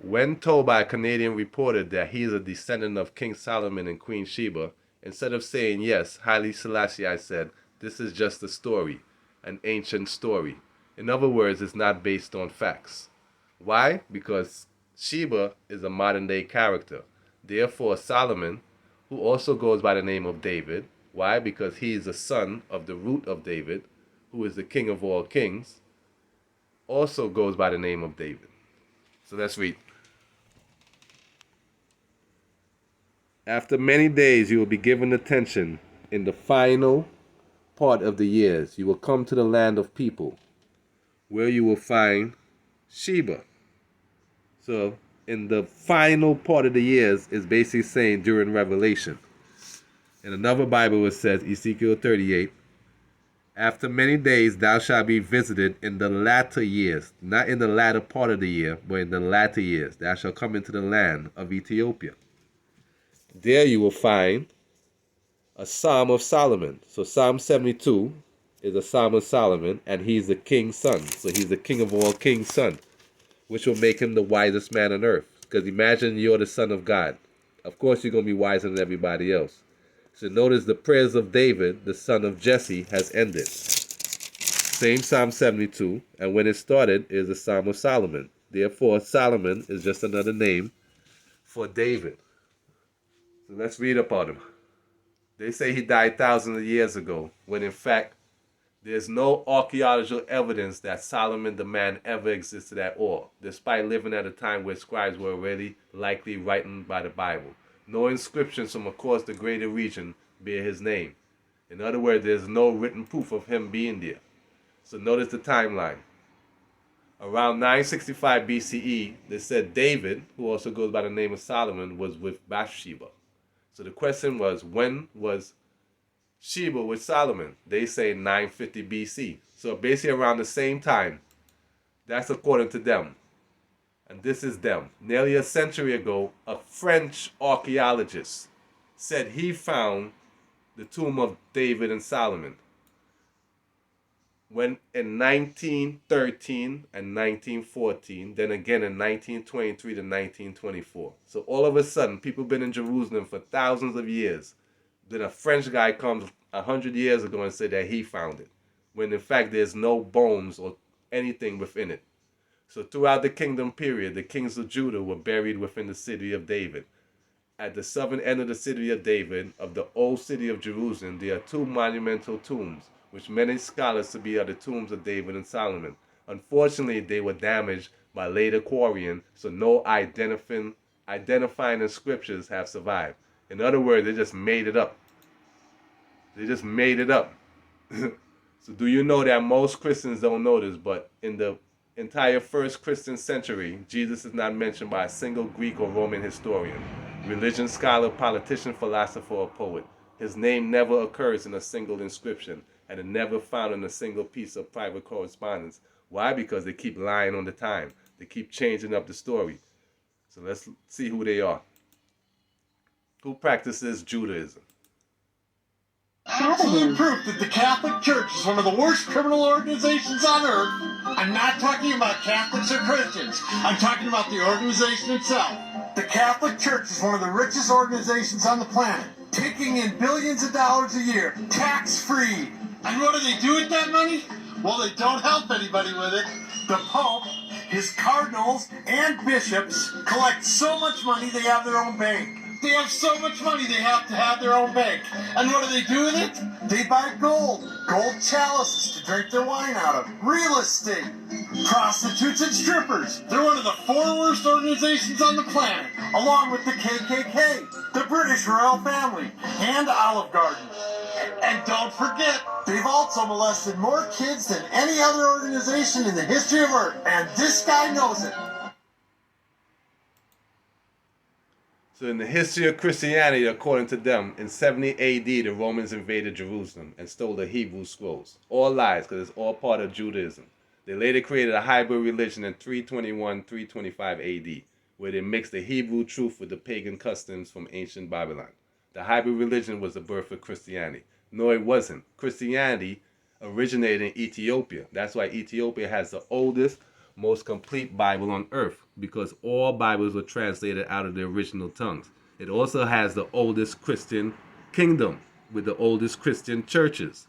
When told by a Canadian reporter that he is a descendant of King Solomon and Queen Sheba, instead of saying yes, Haile Selassie I said, this is just a story, an ancient story. In other words, it's not based on facts. Why? Because Sheba is a modern day character. Therefore, Solomon, who also goes by the name of David, why? Because he is a son of the root of David, who is the king of all kings, also goes by the name of David. So let's read. After many days, you will be given attention. In the final part of the years, you will come to the land of people, where you will find Sheba. So, in the final part of the years, is basically saying during Revelation. In another Bible, it says, Ezekiel 38, after many days thou shalt be visited in the latter years, not in the latter part of the year, but in the latter years. Thou shalt come into the land of Ethiopia. There you will find a Psalm of Solomon. So Psalm 72 is a Psalm of Solomon, and he's the king's son. So he's the king of all king's son, which will make him the wisest man on earth. Because imagine you're the son of God. Of course you're going to be wiser than everybody else. So notice the prayers of David, the son of Jesse, has ended. Same Psalm 72, and when it started is the Psalm of Solomon. Therefore, Solomon is just another name for David. So let's read about him. They say he died thousands of years ago, when in fact, there's no archaeological evidence that Solomon the man ever existed at all, despite living at a time where scribes were already likely writing by the Bible. No inscriptions from across the greater region bear his name. In other words, there's no written proof of him being there. So notice the timeline. Around 965 BCE, they said David, who also goes by the name of Solomon, was with Bathsheba. So the question was, when was Sheba with Solomon? They say 950 BC. So basically around the same time. That's according to them. And this is them. Nearly a century ago, a French archaeologist said he found the tomb of David and Solomon. When in 1913 and 1914, then again in 1923 to 1924. So all of a sudden, people have been in Jerusalem for thousands of years. Then a French guy comes 100 years ago and said that he found it, when in fact there's no bones or anything within it. So throughout the kingdom period, the kings of Judah were buried within the city of David. At the southern end of the city of David, of the old city of Jerusalem, there are two monumental tombs, which many scholars to be are the tombs of David and Solomon. Unfortunately, they were damaged by later quarrying, so no identifying inscriptions have survived. In other words, they just made it up. They just made it up. So do you know that most Christians don't know this, but in the entire first Christian century, Jesus is not mentioned by a single Greek or Roman historian, religion scholar, politician, philosopher, or poet. His name never occurs in a single inscription, and it never found in a single piece of private correspondence. Why? Because they keep lying on the time. They keep changing up the story. So let's see who they are. Who practices Judaism? Absolute proof that the Catholic Church is one of the worst criminal organizations on earth. I'm not talking about Catholics or Christians. I'm talking about the organization itself. The Catholic Church is one of the richest organizations on the planet, taking in billions of dollars a year, tax-free. And what do they do with that money? Well, they don't help anybody with it. The Pope, his cardinals, and bishops collect so much money they have their own bank. They have so much money they have to have their own bank. And what do they do with it? They buy gold chalices to drink their wine out of, real estate, prostitutes and strippers. They're one of the 4 worst organizations on the planet, along with the KKK, the British royal family, and Olive Garden. And don't forget, they've also molested more kids than any other organization in the history of Earth. And this guy knows it. So in the history of Christianity, according to them, in 70 AD, the Romans invaded Jerusalem and stole the Hebrew scrolls. All lies, because it's all part of Judaism. They later created a hybrid religion in 321, 325 AD, where they mixed the Hebrew truth with the pagan customs from ancient Babylon. The hybrid religion was the birth of Christianity. No, it wasn't. Christianity originated in Ethiopia. That's why Ethiopia has the oldest, most complete Bible on earth because all Bibles were translated out of the original tongues. It also has the oldest Christian kingdom with the oldest Christian churches.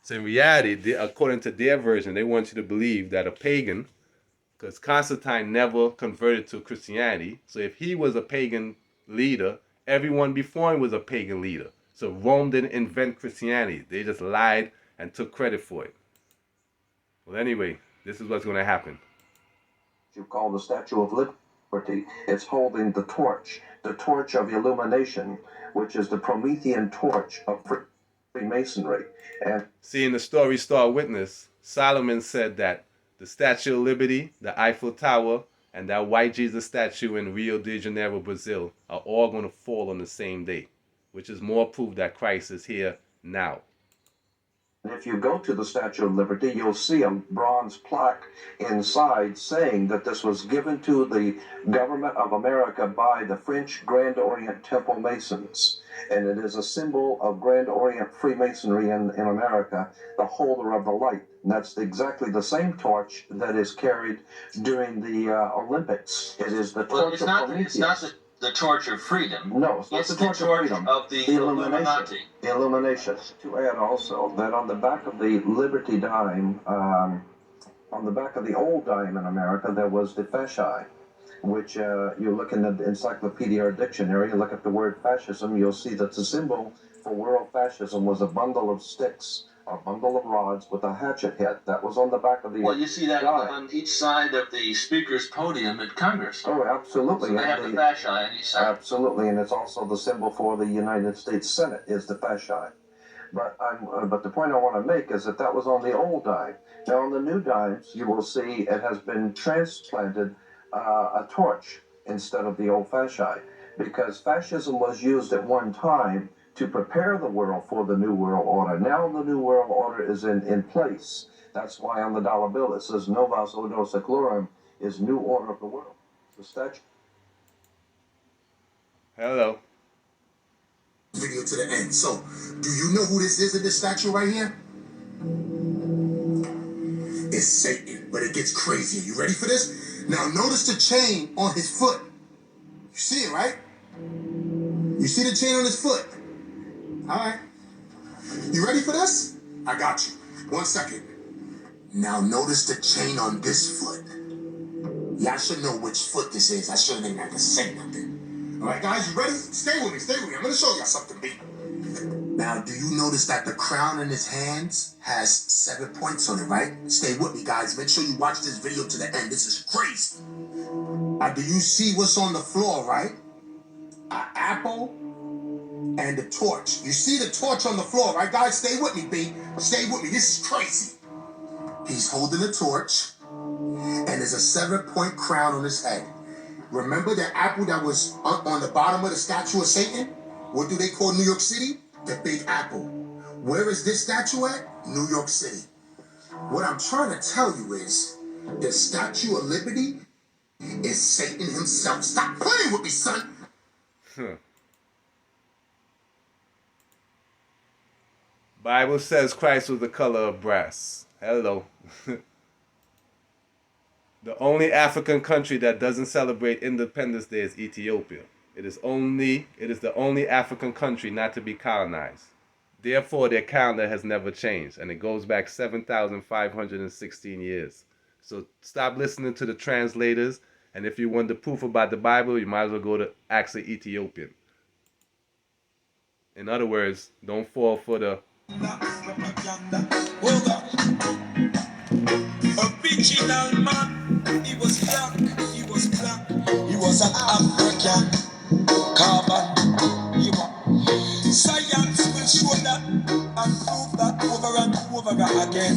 So in reality, according to their version, they want you to believe that a pagan, because Constantine never converted to Christianity, so if he was a pagan leader, everyone before him was a pagan leader. So Rome didn't invent Christianity. They just lied and took credit for it. Well, anyway, this is what's going to happen. You call the Statue of Liberty. It's holding the torch of illumination, which is the Promethean torch of Freemasonry. And see, in the story Star Witness, Solomon said that the Statue of Liberty, the Eiffel Tower, and that white Jesus statue in Rio de Janeiro, Brazil, are all going to fall on the same day, which is more proof that Christ is here now. if you go to the Statue of Liberty, you'll see a bronze plaque inside saying that this was given to the government of America by the French Grand Orient Temple Masons. And it is a symbol of Grand Orient Freemasonry in America, the holder of the light. And that's exactly the same torch that is carried during the Olympics. It is the torch of Prometheus. It's not the torch of freedom. No, it's not the torch of freedom. Of the Illuminati. The illumination. To add also that on the back of the Liberty dime, on the back of the old dime in America, there was the fasci, which you look in the Encyclopedia or Dictionary, you look at the word fascism, you'll see that the symbol for world fascism was a bundle of sticks, a bundle of rods with a hatchet head. That was on the back of the Well, you see that dime. on each side of the speaker's podium at Congress. Oh, absolutely. So they have the fasci on each side. Absolutely, and it's also the symbol for the United States Senate is the fasci. But the point I want to make is that that was on the old dime. Now on the new dimes, you will see it has been transplanted a torch instead of the old fasci, because fascism was used at one time to prepare the world for the New World Order. Now the New World Order is in place. That's why on the dollar bill it says Novus Ordo Seclorum is New Order of the World. The statue. Hello. Video to the end. So, do you know who this is in this statue right here? It's Satan, but it gets crazier. You ready for this? Now notice the chain on his foot. You see it, right? You see the chain on his foot? All right. You ready for this? I got you. 1 second. Now notice the chain on this foot. Y'all should know which foot this is. I shouldn't even have to say nothing. All right, guys, you ready? Stay with me. Stay with me. I'm going to show y'all something big. Now, do you notice that the crown in his hands has 7 points on it, right? Stay with me, guys. Make sure you watch this video to the end. This is crazy. Now, do you see what's on the floor, right? An apple and a torch. You see the torch on the floor, right, guys? Stay with me, B. Stay with me. This is crazy. He's holding a torch, and there's a 7-point crown on his head. Remember the apple that was on the bottom of the statue of Satan? What do they call New York City? The Big Apple. Where is this statue at? New York City. What I'm trying to tell you is, the Statue of Liberty is Satan himself. Stop playing with me, son. Bible says Christ was the color of brass. Hello. The only African country that doesn't celebrate Independence Day is Ethiopia. It is the only African country not to be colonized. Therefore, their calendar has never changed, and it goes back 7,516 years. So stop listening to the translators, and if you want the proof about the Bible, you might as well go to actually Ethiopian. In other words, don't fall for the... Original man, he was black, he was black, he was an African. Carbon, you are. Science will show that and prove that over and over again.